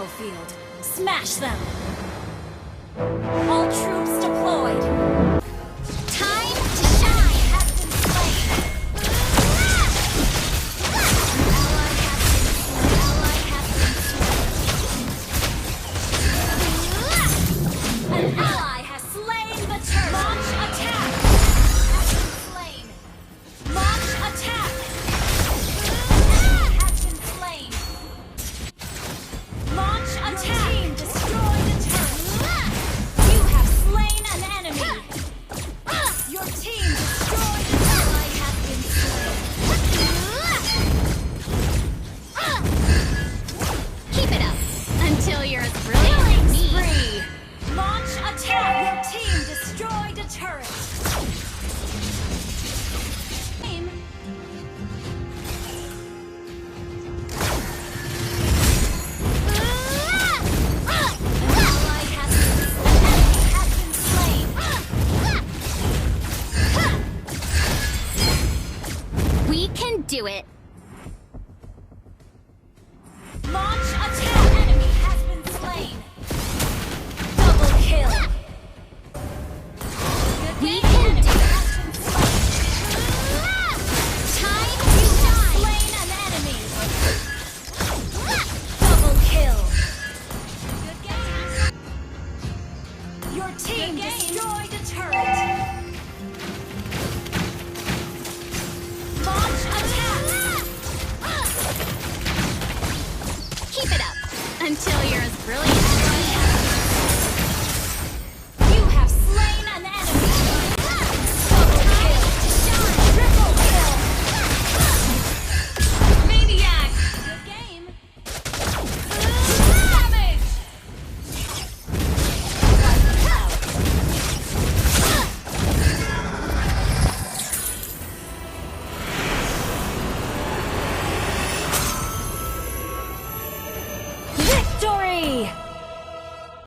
battlefield. Smash them! All troops deployed! Time to shine has been slain! An ally has slain the turret! Launch attack! Has been slain! Launch attack! Has been slain! Launch attack! Your team destroyed a turret! You have slain an enemy! Your team destroyed an ally has been slain! Keep it up until you're as brilliant as me! Spree! Launch attack! Your team destroyed a turret! Aim. We can do it. Launch attack! Enemy has been slain. Double kill. We can do it. Time to shine. Slain an enemy. Double kill. Good game. Your team destroyed a turret. Launch attack! Keep it up until you're as brilliant